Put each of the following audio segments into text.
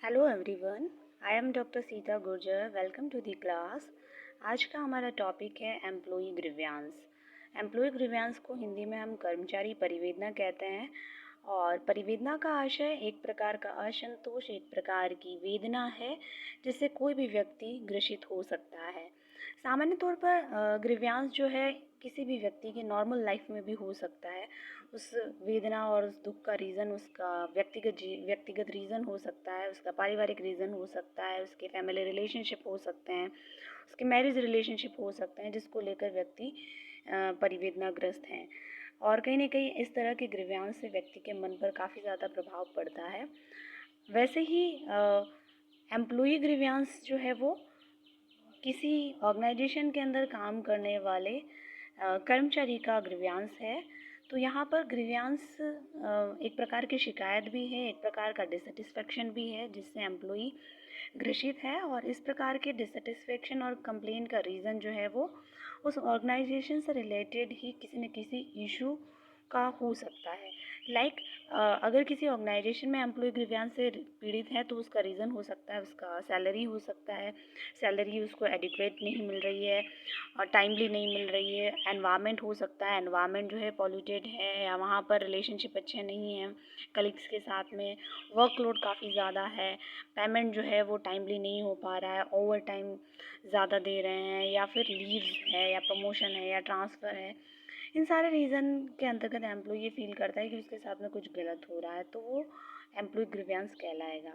Hello everyone, I am doctor Sita Gurjar. Welcome to the class. आज का हमारा टॉपिक है एम्प्लॉई ग्रीवियंस। एम्प्लॉई ग्रीवियंस को हिंदी में हम कर्मचारी परिवेदना कहते हैं और परिवेदना का आशय एक प्रकार का असंतोष, एक प्रकार की वेदना है जिससे कोई भी व्यक्ति ग्रसित हो सकता है। सामान्य तौर पर ग्रीवियंस जो है किसी भी व्यक्ति की नॉर्मल लाइफ में भी हो सकता है। उस वेदना और उस दुख का रीज़न उसका व्यक्तिगत रीज़न हो सकता है, उसका पारिवारिक रीज़न हो सकता है, उसके फैमिली रिलेशनशिप हो सकते हैं, उसके मैरिज रिलेशनशिप हो सकते हैं जिसको लेकर व्यक्ति परिवेदनाग्रस्त हैं। और कहीं ना कहीं इस तरह के ग्रीवियंस से व्यक्ति के मन पर काफ़ी ज़्यादा प्रभाव पड़ता है। वैसे ही एम्प्लॉई ग्रीवियंस जो है वो किसी ऑर्गेनाइजेशन के अंदर काम करने वाले कर्मचारी का ग्रीवियंस है। तो यहाँ पर ग्रीवियंस एक प्रकार की शिकायत भी है, एक प्रकार का डिससेटिस्फेक्शन भी है जिससे एम्प्लॉई ग्रसित है। और इस प्रकार के डिससेटिस्फेक्शन और कंप्लेन का रीज़न जो है वो उस ऑर्गेनाइजेशन से रिलेटेड ही किसी न किसी इशू का हो सकता है। अगर किसी ऑर्गेनाइजेशन में एम्प्लॉय ग्रीवियंस से पीड़ित है तो उसका रीज़न हो सकता है उसका सैलरी हो सकता है, सैलरी उसको एडिक्वेट नहीं मिल रही है और टाइमली नहीं मिल रही है। एनवायरनमेंट हो सकता है, एनवायरनमेंट जो है पॉल्यूटेड है या वहाँ पर रिलेशनशिप अच्छे नहीं हैं कलीग्स के साथ में, वर्कलोड काफ़ी ज़्यादा है, पेमेंट जो है वो टाइमली नहीं हो पा रहा है, ओवर टाइम ज़्यादा दे रहे हैं, या फिर लीव्स है या प्रमोशन है या ट्रांसफ़र है। इन सारे रीज़न के अंतर्गत एम्प्लॉय ये फील करता है कि उसके साथ में कुछ गलत हो रहा है तो वो एम्प्लॉय ग्रीवियंस कहलाएगा।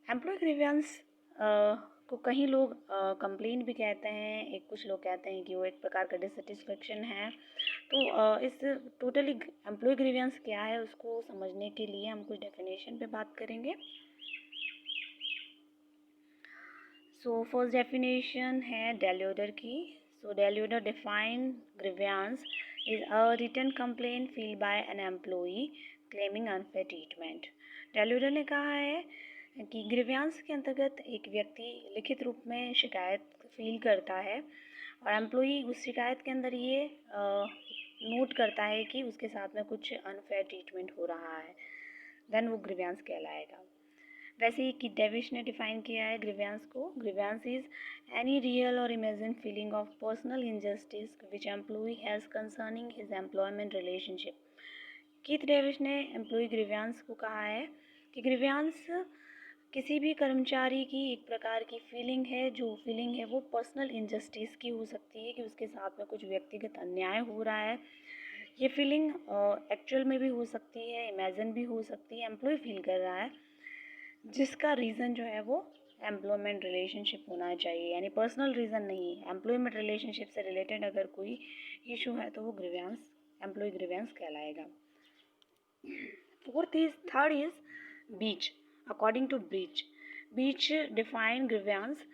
एम्प्लॉय ग्रीवियंस को कई लोग कंप्लेंट भी कहते हैं, कुछ लोग कहते हैं कि वो एक प्रकार का डिससेटिस्फेक्शन है। तो इस टोटली एम्प्लॉय ग्रीवियंस क्या है उसको समझने के लिए हम कुछ डेफिनेशन पे बात करेंगे। सो फर्स्ट डेफिनेशन है डेल्योडर की। सो Dale Yoder define grievance is a written complaint filed by an employee claiming unfair treatment। डेल्यूडर ने कहा है कि ग्रीवियंस के अंतर्गत एक व्यक्ति लिखित रूप में शिकायत फील करता है और एम्प्लॉई उस शिकायत के अंदर ये नोट करता है कि उसके साथ में कुछ अनफेयर ट्रीटमेंट हो रहा है, देन वो ग्रीवियंस कहलाएगा। वैसे ही कि डेविश ने डिफाइन किया है ग्रीवियंस को। Grievance is any real or imagine feeling of personal injustice which employ has concerning his employment relationship. Keith Davis ने एम्प्लॉय ग्रीवियंस को कहा है कि ग्रीवियंस किसी भी कर्मचारी की एक प्रकार की फीलिंग है, जो फीलिंग है वो पर्सनल इनजस्टिस की हो सकती है कि उसके साथ में कुछ व्यक्तिगत अन्याय हो रहा है। ये फीलिंग एक्चुअल में भी हो सकती है, इमेजिन भी हो सकती है, एम्प्लॉय फील कर रहा है जिसका रीज़न जो है वो एम्प्लॉयमेंट रिलेशनशिप होना चाहिए, यानी पर्सनल रीज़न नहीं। एम्प्लॉयमेंट रिलेशनशिप से रिलेटेड अगर कोई इशू है तो वो ग्रीवियंस एम्प्लॉय ग्रीवियंस कहलाएगा। Third is Beach. According to Beach define grievance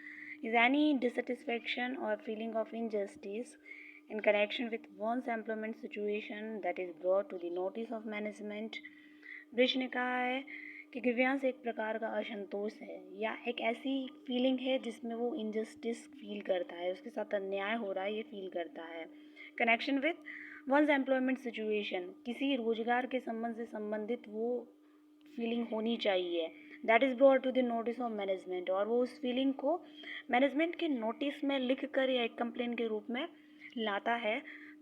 is any dissatisfaction or feeling of injustice in connection with one's employment situation that is brought to the notice of management। Bridge ने कहा है कि grievance एक प्रकार का असंतोष है या एक ऐसी फीलिंग है जिसमें वो इनजस्टिस फील करता है, उसके साथ अन्याय हो रहा है ये फील करता है। Connection with one's employment situation, किसी रोजगार के संबंध से संबंधित वो फीलिंग होनी चाहिए। That is brought to the notice of management, और वो उस फीलिंग को मैनेजमेंट के नोटिस में लिख कर या एक कंप्लेन के रूप में लाता है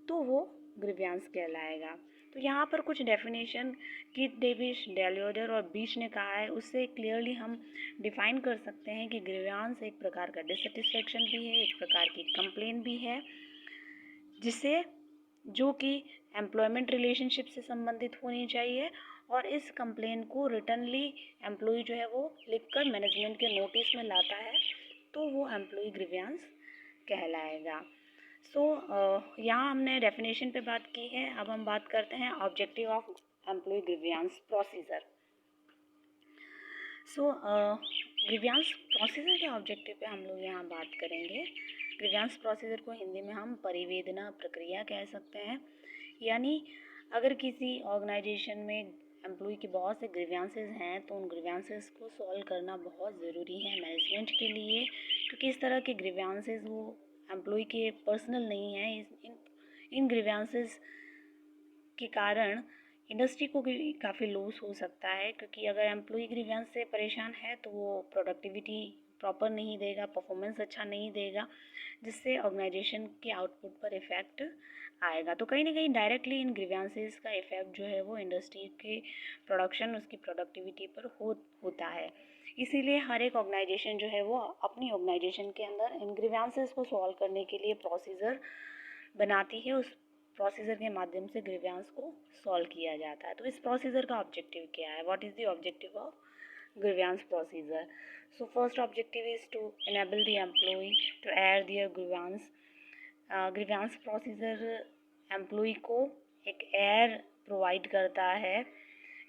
तो वो ग्रीवियंस कहलाएगा। तो यहाँ पर कुछ डेफिनेशन कीथ डेविश, डेल्योडर और बीच ने कहा है, उससे क्लियरली हम डिफाइन कर सकते हैं कि ग्रीवियंस एक प्रकार का डिससेटिस्फेक्शन भी है, एक प्रकार की कंप्लेन भी है जिसे जो कि एम्प्लॉयमेंट रिलेशनशिप से संबंधित होनी चाहिए, और इस कंप्लेन को रिटनली एम्प्लॉय जो है वो लिखकर मैनेजमेंट के नोटिस में लाता है तो वो एम्प्लॉय ग्रीवियंस कहलाएगा। यहाँ हमने डेफिनेशन पे बात की है, अब हम बात करते हैं objective of employee grievance procedure. Grievance procedure के ऑब्जेक्टिव पे हम लोग यहाँ बात करेंगे। ग्रीवियंस प्रोसीजर को हिंदी में हम परिवेदना प्रक्रिया कह सकते हैं। यानी अगर किसी ऑर्गेनाइजेशन में एम्प्लॉय के बहुत से ग्रीवियंसेस हैं तो उन ग्रीवियंसेस को सॉल्व करना बहुत ज़रूरी है मैनेजमेंट के लिए, क्योंकि इस तरह के ग्रीवियंसेस वो एम्प्लॉय के पर्सनल नहीं हैं। इन ग्रीवियंसेस के कारण इंडस्ट्री को भी काफ़ी लॉस हो सकता है, क्योंकि अगर एम्प्लॉय ग्रीवेंस से परेशान है तो वो प्रोडक्टिविटी प्रॉपर नहीं देगा, परफॉर्मेंस अच्छा नहीं देगा, जिससे ऑर्गेनाइजेशन के आउटपुट पर इफ़ेक्ट आएगा। तो कहीं ना कहीं डायरेक्टली इन ग्रीवेंसेस का इफ़ेक्ट जो है वो इंडस्ट्री के प्रोडक्शन, उसकी प्रोडक्टिविटी पर होता है। इसीलिए हर एक ऑर्गेनाइजेशन जो है वो अपनी ऑर्गेनाइजेशन के अंदर इन ग्रीवेंसेस को सॉल्व करने के लिए प्रोसीजर बनाती है। उस प्रोसीजर के माध्यम से ग्रीवेंस को सॉल्व किया जाता है। तो इस प्रोसीजर का ऑब्जेक्टिव क्या है? What is the objective of grievance procedure? So first objective is to enable the employee to air their grievance. grievance procedure employee को एक एयर प्रोवाइड करता है,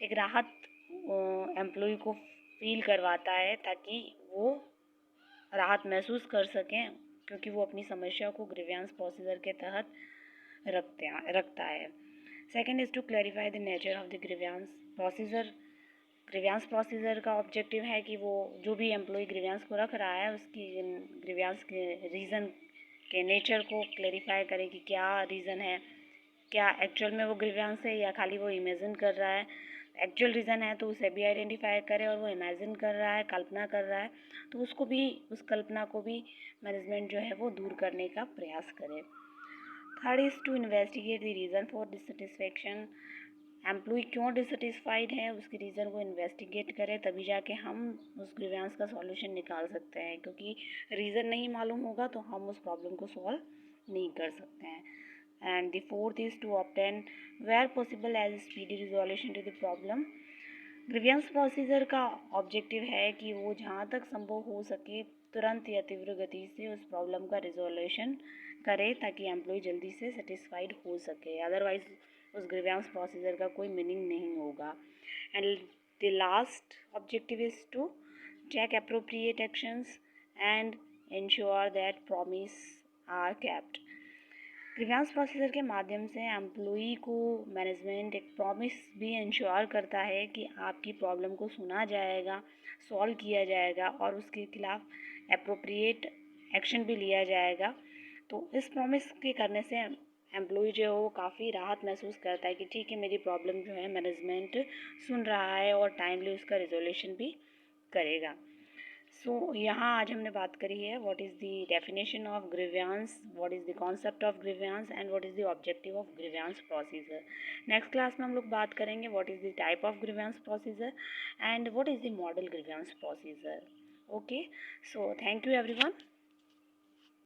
एक राहत एम्प्लॉय को फील करवाता है, ताकि वो राहत महसूस कर सकें, क्योंकि वो अपनी समस्या को ग्रीवेंस प्रोसीजर के तहत रखता है। Second is to clarify the nature of the grievance procedure. Grievance procedure का ऑब्जेक्टिव है कि वो जो भी एम्प्लॉय ग्रीवेंस को रख रहा है, उसकी ग्रीवेंस के रीज़न के नेचर को क्लैरिफाई करे कि क्या रीज़न है, क्या एक्चुअल में वो ग्रीवेंस है या खाली वो इमेजिन कर रहा है। एक्चुअल रीज़न है तो उसे भी आइडेंटिफाई करे, और वो इमेजिन कर रहा है, कल्पना कर रहा है, तो उसको भी, उस कल्पना को भी मैनेजमेंट जो है वो दूर करने का प्रयास करे। Third is to investigate the reason for dissatisfaction. Employee क्यों डिससेटिस्फाइड है, उसके रीज़न को इन्वेस्टिगेट करें, तभी जाके हम उस ग्रीवेंस का सॉल्यूशन निकाल सकते हैं, क्योंकि रीज़न नहीं मालूम होगा तो हम उस प्रॉब्लम को सॉल्व नहीं कर सकते हैं। And the fourth is to obtain where possible as speedy resolution to the problem. Grievance procedure का ऑब्जेक्टिव है कि वो जहाँ तक संभव हो सके तुरंत या तीव्र गति से उस प्रॉब्लम का रिजोल्यूशन करे, ताकि एम्प्लॉय जल्दी से सेटिस्फाइड हो सके। अदरवाइज उस ग्रीवेंस प्रोसीजर का कोई मीनिंग नहीं होगा। And the last objective is to take appropriate actions and ensure that promise are kept. Grievance procedure के माध्यम से एम्प्लॉई को मैनेजमेंट एक प्रॉमिस भी इंश्योर करता है कि आपकी प्रॉब्लम को सुना जाएगा, सॉल्व किया जाएगा, और उसके खिलाफ अप्रोप्रिएट एक्शन भी लिया जाएगा। तो इस प्रॉमिस के करने से एम्प्लॉय जो है वो काफ़ी राहत महसूस करता है कि ठीक है, मेरी प्रॉब्लम जो है मैनेजमेंट सुन रहा है और टाइमली उसका रिजोल्यूशन भी करेगा। सो यहाँ आज हमने बात करी है what is the definition of grievance, what is the concept of grievance, and what is the objective of grievance procedure. Next class में हम लोग बात करेंगे what is the type of grievance procedure and what is the model grievance procedure. Okay, so thank you everyone.